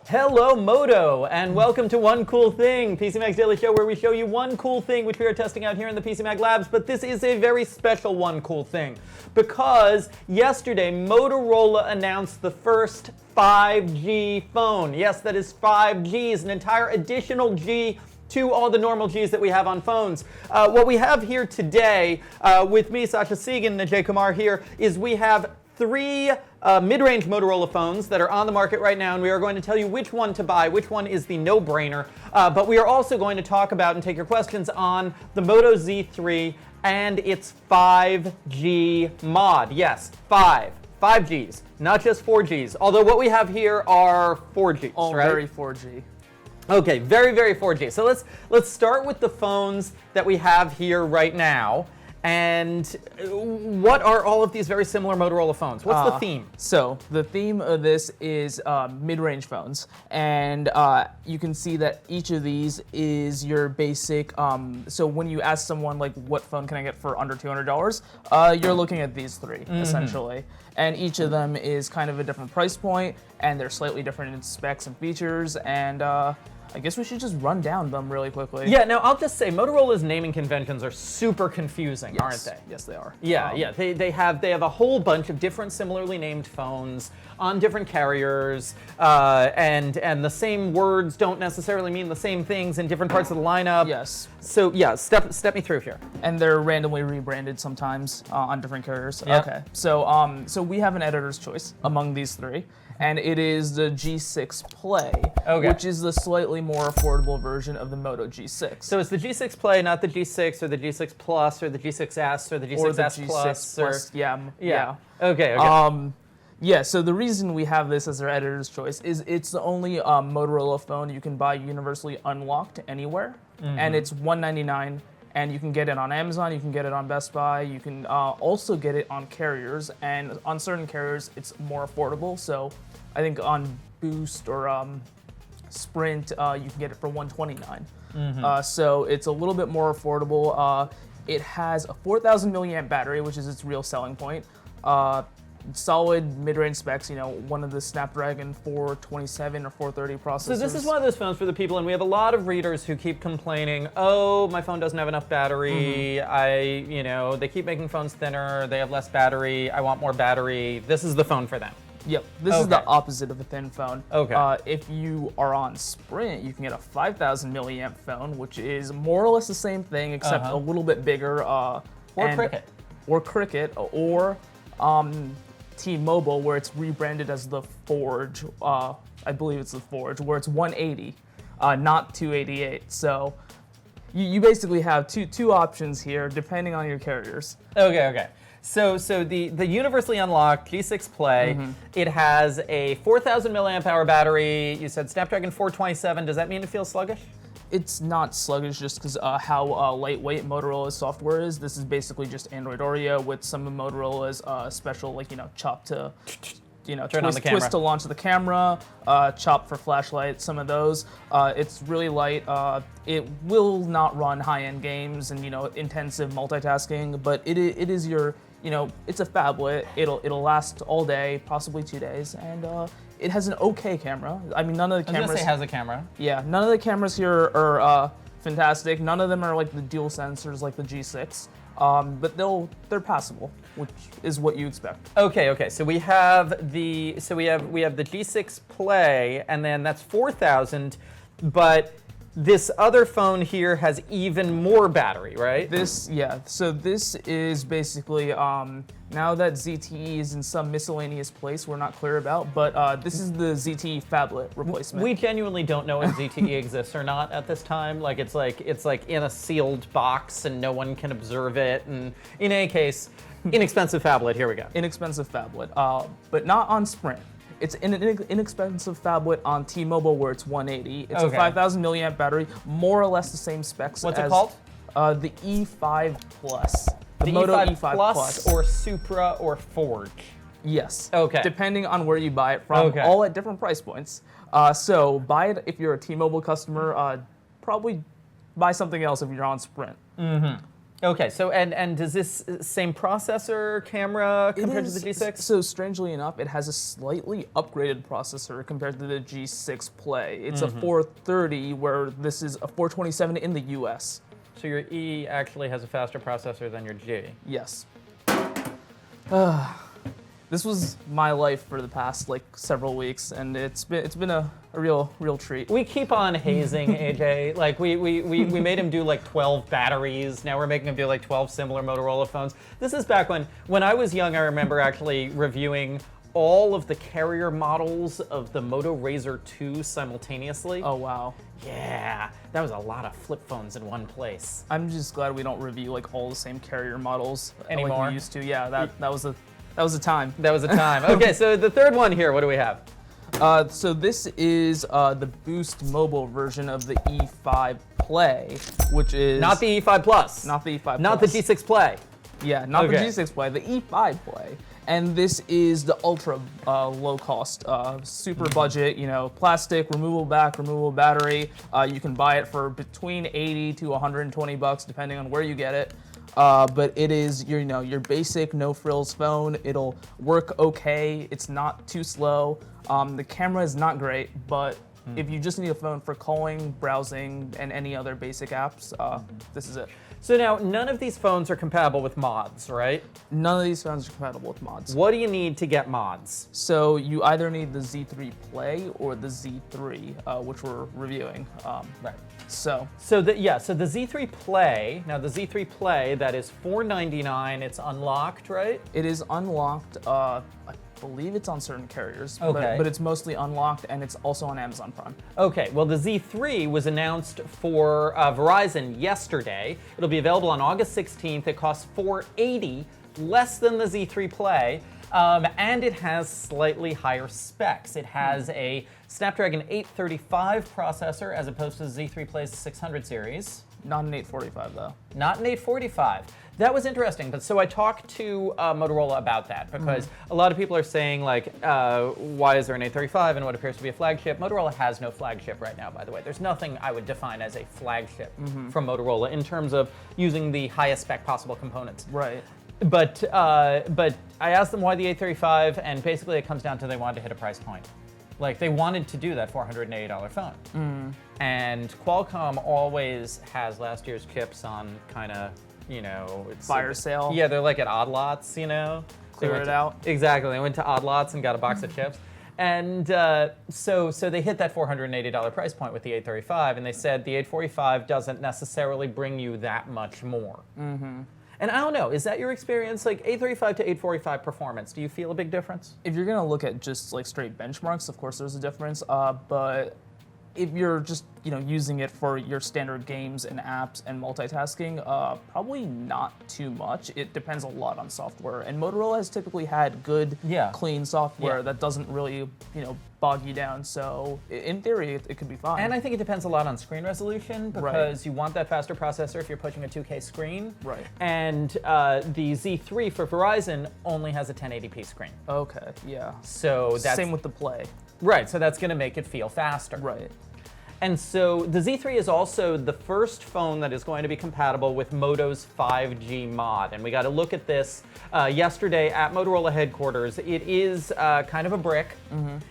Hello, Moto, and welcome to One Cool Thing, PCMag's daily show where we show you one cool thing which we are testing out here in the PCMag labs, but this is a very special one cool thing because yesterday Motorola announced the first 5G phone. Yes, that is 5Gs, an entire additional G to all the normal Gs that we have on phones. What we have here today with me, Sasha Segan, and Ajay Kumar here, is we have three mid-range Motorola phones that are on the market right now, and we are going to tell you which one to buy, which one is the no-brainer. But we are also going to talk about and take your questions on the Moto Z3 and its 5G mod. Yes, 5Gs, not just 4Gs. Although what we have here are 4Gs, all right? Very 4G. Okay, very, very 4G. So let's start with the phones that we have here right now. And what are all of these very similar Motorola phones? What's the theme? So the theme of this is mid-range phones, and you can see that each of these is your basic. So when you ask someone like, "What phone can I get for under $200?" You're looking at these three essentially, and each of them is kind of a different price point, and they're slightly different in specs and features, and I guess we should just run down them really quickly. Yeah, now I'll just say Motorola's naming conventions are super confusing, aren't they? Yes, they are. Yeah, they have a whole bunch of different similarly named phones on different carriers, and the same words don't necessarily mean the same things in different parts of the lineup. Yes. So yeah, step me through here. And they're randomly rebranded sometimes on different carriers. Yep. Okay. So we have an editor's choice among these three, and it is the G6 Play, which is the slightly more affordable version of the Moto G6. So it's the G6 Play, not the G6 or the G6 Plus or the G6S or the G6S or the G6 Plus. Plus. Yeah. Okay. Yeah, so the reason we have this as our editor's choice is it's the only Motorola phone you can buy universally unlocked anywhere, and it's $199, and you can get it on Amazon, you can get it on Best Buy, you can also get it on carriers, and on certain carriers it's more affordable, so I think on Boost or Sprint you can get it for $129. So it's a little bit more affordable. It has a 4,000 milliamp battery, which is its real selling point. Solid mid-range specs, one of the Snapdragon 427 or 430 processors. So this is one of those phones for the people, and we have a lot of readers who keep complaining, oh, my phone doesn't have enough battery, they keep making phones thinner, they have less battery, I want more battery. This is the phone for them. Yep, this is the opposite of a thin phone. Okay. If you are on Sprint, you can get a 5,000 milliamp phone, which is more or less the same thing, except a little bit bigger. Or Cricket. Or T-Mobile, where it's rebranded as the Forge. I believe it's the Forge, where it's 180, not 288. So you basically have two options here, depending on your carriers. Okay. So the universally unlocked G6 Play, it has a 4,000 milliamp hour battery. You said Snapdragon 427. Does that mean it feels sluggish? It's not sluggish just because how lightweight Motorola's software is. This is basically just Android Oreo with some of Motorola's special, chop to, twist to launch the camera, chop for flashlight, some of those. It's really light. It will not run high-end games and intensive multitasking, but it is your it's a phablet. It'll last all day, possibly 2 days, and it has an okay camera. I mean, none of the cameras. I was gonna say it has a camera. Yeah, none of the cameras here are fantastic. None of them are like the dual sensors like the G6, but they're passable, which is what you expect. Okay. So we have the G6 Play, and then that's 4,000, but this other phone here has even more battery, right? So this is basically, now that ZTE is in some miscellaneous place we're not clear about, but this is the ZTE phablet replacement. We genuinely don't know if ZTE exists or not at this time. It's like in a sealed box and no one can observe it. And in any case, inexpensive phablet, here we go. Inexpensive phablet, but not on Sprint. It's an inexpensive phablet on T-Mobile where it's 180. It's a 5,000 milliamp battery, more or less the same specs. What's it called? The E5 Plus. The Moto E5 Plus or Supra or Forge? Yes. Okay. Depending on where you buy it from, all at different price points. So buy it if you're a T-Mobile customer. Probably buy something else if you're on Sprint. Okay, so and does this same processor, camera compared to the G6? So strangely enough, it has a slightly upgraded processor compared to the G6 Play. It's a 430, where this is a 427 in the US. So your E actually has a faster processor than your G. Yes. This was my life for the past several weeks, and it's been a real treat. We keep on hazing AJ. Like we made him do like 12 batteries. Now we're making him do like 12 similar Motorola phones. This is back when I was young. I remember actually reviewing all of the carrier models of the Moto Razr 2 simultaneously. Oh wow. Yeah, that was a lot of flip phones in one place. I'm just glad we don't review like all the same carrier models Anymore. like we used to. Yeah, that was a time. That was a time. Okay, so the third one here, what do we have? So this is the Boost mobile version of the E5 Play, which is Not the E5 Plus. not the E5 Not the Plus. G6 Play. Yeah, not Okay. the G6 Play, the E5 Play. And this is the ultra low cost, super budget, plastic, removable back, removable battery. You can buy it for between 80 to 120 bucks, depending on where you get it. But it is your basic no-frills phone. It'll work okay. It's not too slow. The camera is not great, but if you just need a phone for calling, browsing, and any other basic apps, this is it. So now, none of these phones are compatible with mods, right? None of these phones are compatible with mods. What do you need to get mods? So you either need the Z3 Play or the Z3, which we're reviewing. Right. So the Z3 Play, now the Z3 Play, that is $499, it's unlocked, right? it is unlocked. I believe it's on certain carriers, Okay. but it's mostly unlocked, and it's also on Amazon Prime. Okay, well the Z3 was announced for Verizon yesterday. It'll be available on August 16th. It costs $480, less than the Z3 Play, and it has slightly higher specs. It has a Snapdragon 835 processor as opposed to the Z3 Play's 600 series. Not an 845 though. Not an 845. That was interesting, but so I talked to Motorola about that because a lot of people are saying why is there an 835 and what appears to be a flagship? Motorola has no flagship right now, by the way. There's nothing I would define as a flagship from Motorola in terms of using the highest spec possible components. Right. But I asked them why the 835, and basically it comes down to they wanted to hit a price point. Like they wanted to do that $480 phone. And Qualcomm always has last year's chips on kind of, it's Fire sale. Yeah, they're like at odd lots, They Clear went it to- out. Exactly. They went to odd lots and got a box of chips. And so they hit that $480 price point with the 835, and they said the 845 doesn't necessarily bring you that much more. And I don't know, is that your experience? Like 835 to 845 performance, do you feel a big difference? If you're gonna look at just straight benchmarks, of course there's a difference. But if you're just using it for your standard games and apps and multitasking, probably not too much. It depends a lot on software, and Motorola has typically had good, clean software that doesn't really bog you down. So in theory, it could be fine. And I think it depends a lot on screen resolution because you want that faster processor if you're pushing a 2K screen. Right. And the Z3 for Verizon only has a 1080p screen. Okay, yeah. So that's Same with the Play. right. So that's going to make it feel faster. Right. And so the Z3 is also the first phone that is going to be compatible with Moto's 5G mod. And we got to look at this yesterday at Motorola headquarters. It is kind of a brick.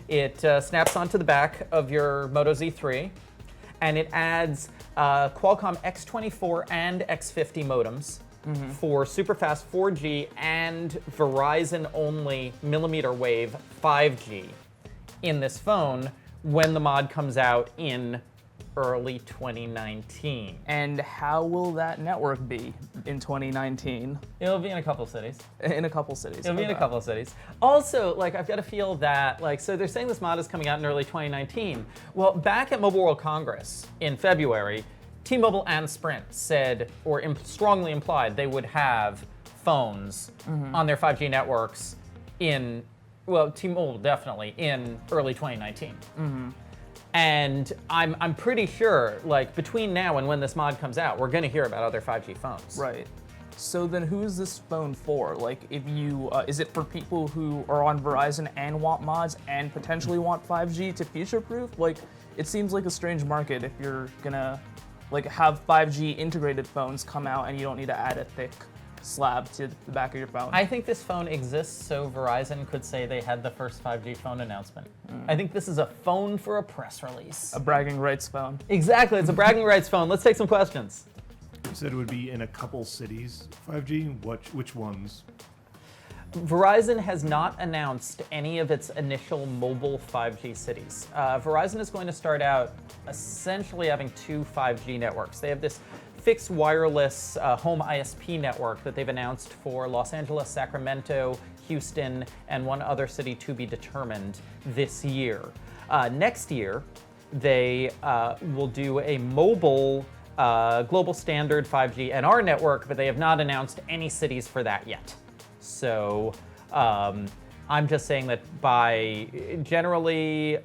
It snaps onto the back of your Moto Z3, and it adds Qualcomm X24 and X50 modems for super fast 4G and Verizon only millimeter wave 5G in this phone when the mod comes out in early 2019. And how will that network be in 2019? It'll be in a couple cities. In a couple cities. It'll be in a couple of cities. Also, I've got to feel that, so they're saying this mod is coming out in early 2019. Well, back at Mobile World Congress in February, T-Mobile and Sprint said, or strongly implied, they would have phones on their 5G networks in, well, T-Mobile definitely, in early 2019. And I'm pretty sure, between now and when this mod comes out, we're going to hear about other 5G phones. Right. So then who is this phone for? If you, is it for people who are on Verizon and want mods and potentially want 5G to future-proof? It seems like a strange market if you're gonna like have 5G integrated phones come out, and you don't need to add a thick slab to the back of your phone. I think this phone exists so Verizon could say they had the first 5G phone announcement. I think this is a phone for a press release. A bragging rights phone. Exactly, it's a bragging rights phone. Let's take some questions. You said it would be in a couple cities, 5G. Which ones? Verizon has not announced any of its initial mobile 5G cities. Verizon is going to start out essentially having two 5G networks. They have this fixed wireless home ISP network that they've announced for Los Angeles, Sacramento, Houston, and one other city to be determined this year. Next year, they will do a mobile global standard 5G NR network, but they have not announced any cities for that yet. So I'm just saying that generally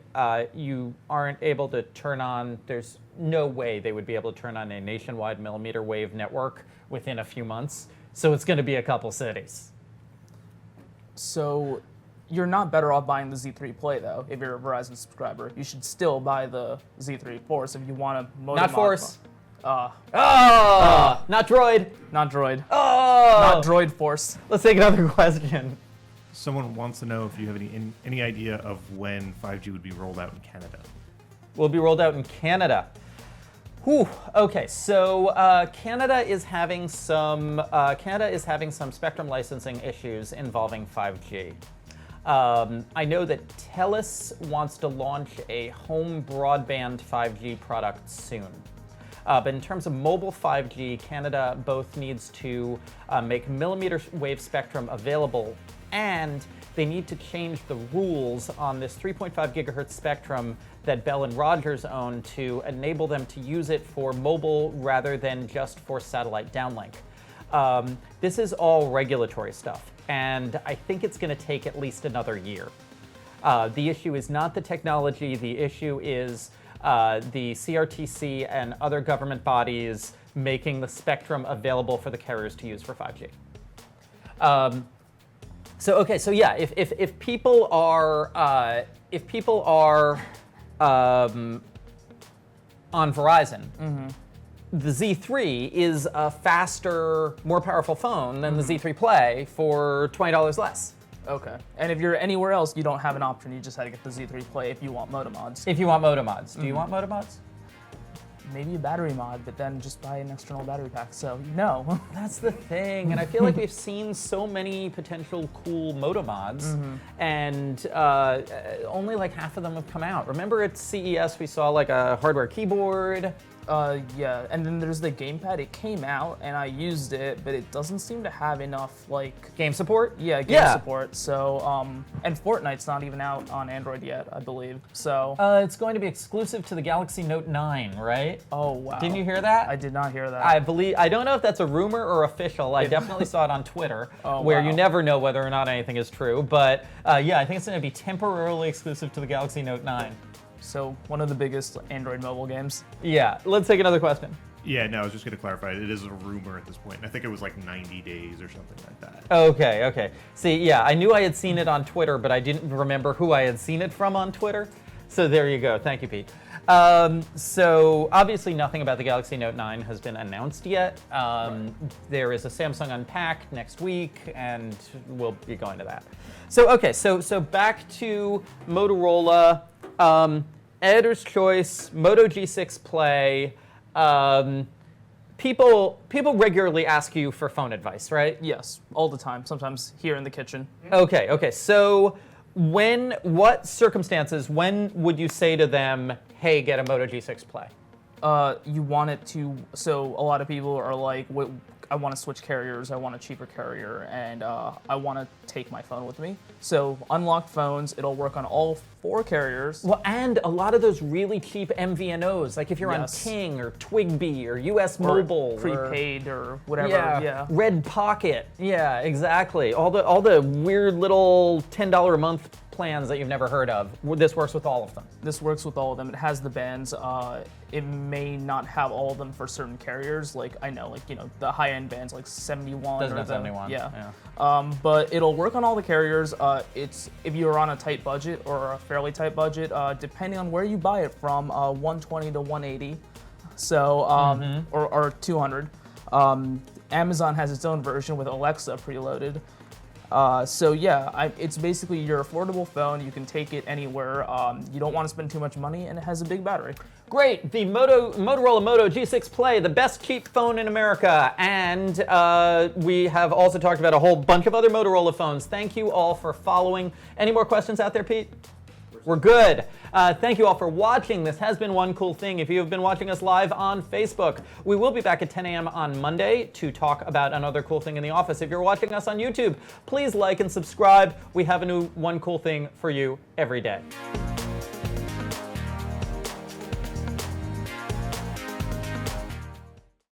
you aren't able to turn on, there's no way they would be able to turn on a nationwide millimeter wave network within a few months. So it's going to be a couple cities. So you're not better off buying the Z3 Play, though, if you're a Verizon subscriber. You should still buy the Z3 Force if you want a modem. Not Force. Not Droid. Not Droid. Oh! Not Droid Force. Let's take another question. Someone wants to know if you have any idea of when 5G would be rolled out in Canada. Will be rolled out in Canada. Whew. Okay, so Canada is having some spectrum licensing issues involving 5G. I know that TELUS wants to launch a home broadband 5G product soon. But in terms of mobile 5G, Canada both needs to make millimeter wave spectrum available, and they need to change the rules on this 3.5 gigahertz spectrum that Bell and Rogers own to enable them to use it for mobile rather than just for satellite downlink. This is all regulatory stuff, and I think it's going to take at least another year. The issue is not the technology, the issue is the CRTC and other government bodies making the spectrum available for the carriers to use for 5G. So yeah, if people are on Verizon, the Z3 is a faster, more powerful phone than the Z3 Play for $20 less. Okay. And if you're anywhere else, you don't have an option. You just had to get the Z3 Play if you want modem mods. If you want modem mods. Do you want modem mods? Maybe a battery mod, but then just buy an external battery pack. So no. That's the thing, and I feel like we've seen so many potential cool modem mods, and only like half of them have come out. Remember at CES we saw like a hardware keyboard. Yeah, and then there's the gamepad. It came out and I used it, but it doesn't seem to have enough like game support. Yeah, game support. So, and Fortnite's not even out on Android yet, I believe. So, it's going to be exclusive to the Galaxy Note 9, right? Oh wow! Didn't you hear that? I did not hear that. I don't know if that's a rumor or official. I definitely saw it on Twitter, where you never know whether or not anything is true. But yeah, I think it's going to be temporarily exclusive to the Galaxy Note 9. So one of the biggest Android mobile games. Yeah, let's take another question. Yeah, no, I was just going to clarify. It is a rumor at this point. I think it was like 90 days or something like that. Okay. See, yeah, I knew I had seen it on Twitter, but I didn't remember who I had seen it from on Twitter. So there you go. Thank you, Pete. So obviously nothing about the Galaxy Note 9 has been announced yet. There is a Samsung Unpacked next week, and we'll be going to that. So okay, so back to Motorola. Editor's Choice, Moto G6 Play. People regularly ask you for phone advice, right? Yes, all the time. Sometimes here in the kitchen. Okay. So what circumstances, when would you say to them, hey, get a Moto G6 Play? You want it to, so a lot of people are like, I want to switch carriers, I want a cheaper carrier, and I want to take my phone with me. So unlocked phones, it'll work on all 4 carriers. Well, and a lot of those really cheap MVNOs, like if you're on Ting or Twigbee or US Mobile. Prepaid or whatever, yeah. Red Pocket, yeah, exactly. All the weird little $10 a month plans that you've never heard of. This works with all of them. This works with all of them. It has the bands. It may not have all of them for certain carriers. Like I know, the high-end bands like 71. Doesn't have 71. Yeah. But it'll work on all the carriers. It's if you're on a tight budget or a fairly tight budget, depending on where you buy it from, 120 to 180. So or 200. Amazon has its own version with Alexa preloaded. So yeah, it's basically your affordable phone. You can take it anywhere. You don't want to spend too much money, and it has a big battery. Great, the Motorola Moto G6 Play, the best cheap phone in America. And we have also talked about a whole bunch of other Motorola phones. Thank you all for following. Any more questions out there, Pete? We're good. Thank you all for watching. This has been One Cool Thing. If you have been watching us live on Facebook, we will be back at 10 a.m. on Monday to talk about another cool thing in the office. If you're watching us on YouTube, please like and subscribe. We have a new One Cool Thing for you every day.